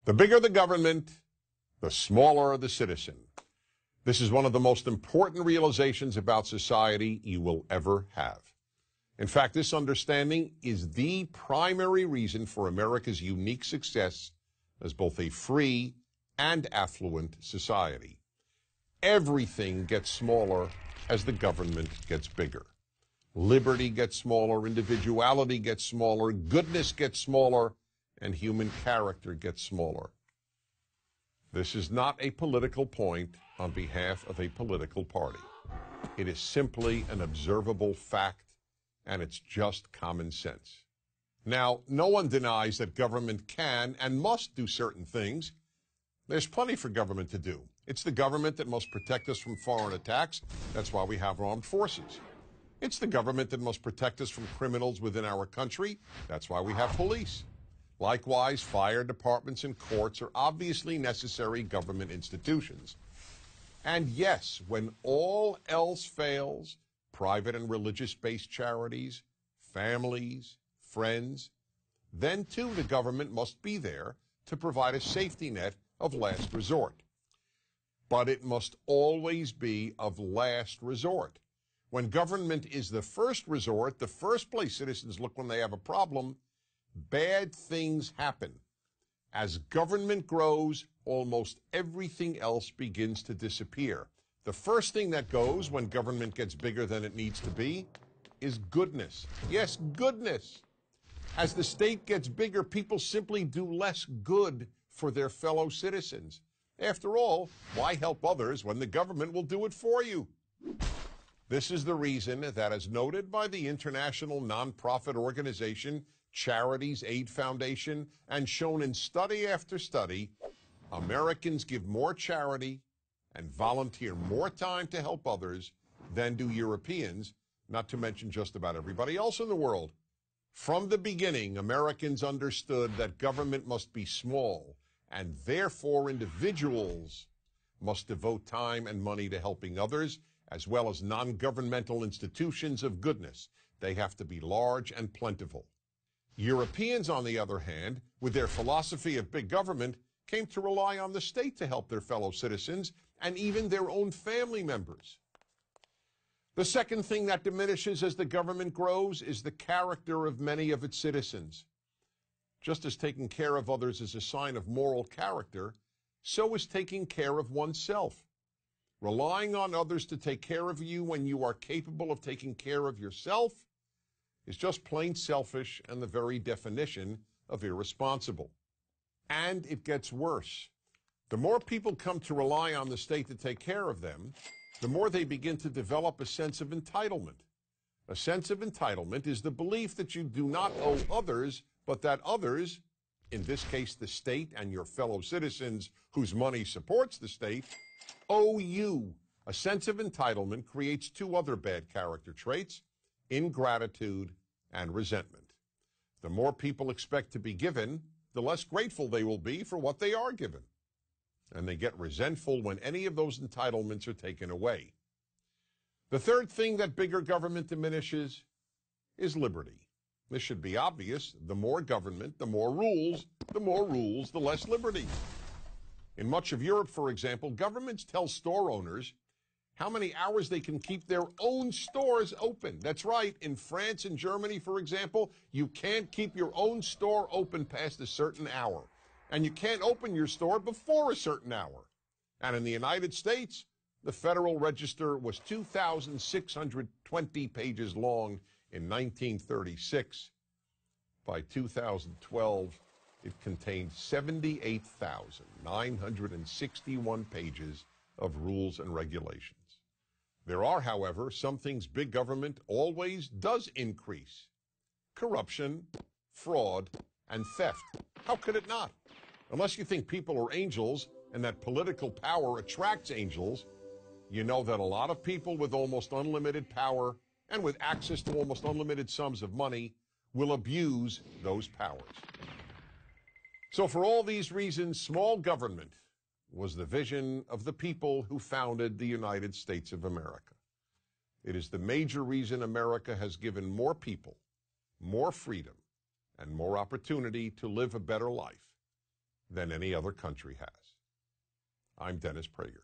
The bigger the government, the smaller the citizen. This is one of the most important realizations about society you will ever have. In fact, this understanding is the primary reason for America's unique success as both a free and affluent society. Everything gets smaller as the government gets bigger. Liberty gets smaller, individuality gets smaller, goodness gets smaller, and human character gets smaller. This is not a political point on behalf of a political party. It is simply an observable fact, and it's just common sense. Now, no one denies that government can and must do certain things. There's plenty for government to do. It's the government that must protect us from foreign attacks. That's why we have armed forces. It's the government that must protect us from criminals within our country. That's why we have police. Likewise, fire departments and courts are obviously necessary government institutions. And yes, when all else fails, private and religious-based charities, families, friends, then too the government must be there to provide a safety net of last resort. But it must always be of last resort. When government is the first resort, the first place citizens look when they have a problem, bad things happen. As government grows, almost everything else begins to disappear. The first thing that goes when government gets bigger than it needs to be is goodness. Yes, goodness. As the state gets bigger, people simply do less good for their fellow citizens. After all, why help others when the government will do it for you? This is the reason that, as noted by the international nonprofit organization Charities Aid Foundation, and shown in study after study, Americans give more charity and volunteer more time to help others than do Europeans, not to mention just about everybody else in the world. From the beginning, Americans understood that government must be small, and therefore individuals must devote time and money to helping others, as well as non-governmental institutions of goodness. They have to be large and plentiful. Europeans, on the other hand, with their philosophy of big government, came to rely on the state to help their fellow citizens and even their own family members. The second thing that diminishes as the government grows is the character of many of its citizens. Just as taking care of others is a sign of moral character, so is taking care of oneself. Relying on others to take care of you when you are capable of taking care of yourself is just plain selfish and the very definition of irresponsible. And it gets worse. The more people come to rely on the state to take care of them, the more they begin to develop a sense of entitlement. A sense of entitlement is the belief that you do not owe others, but that others, in this case the state and your fellow citizens whose money supports the state, owe you. A sense of entitlement creates two other bad character traits: ingratitude and resentment. The more people expect to be given, the less grateful they will be for what they are given. And they get resentful when any of those entitlements are taken away. The third thing that bigger government diminishes is liberty. This should be obvious. The more government, the more rules, the less liberty. In much of Europe, for example, governments tell store owners how many hours they can keep their own stores open. That's right. In France and Germany, for example, you can't keep your own store open past a certain hour. And you can't open your store before a certain hour. And in the United States, the Federal Register was 2,620 pages long in 1936. By 2012, it contained 78,961 pages of rules and regulations. There are, however, some things big government always does increase: corruption, fraud, and theft. How could it not? Unless you think people are angels and that political power attracts angels, you know that a lot of people with almost unlimited power and with access to almost unlimited sums of money will abuse those powers. So for all these reasons, small government was the vision of the people who founded the United States of America. It is the major reason America has given more people more freedom and more opportunity to live a better life than any other country has. I'm Dennis Prager.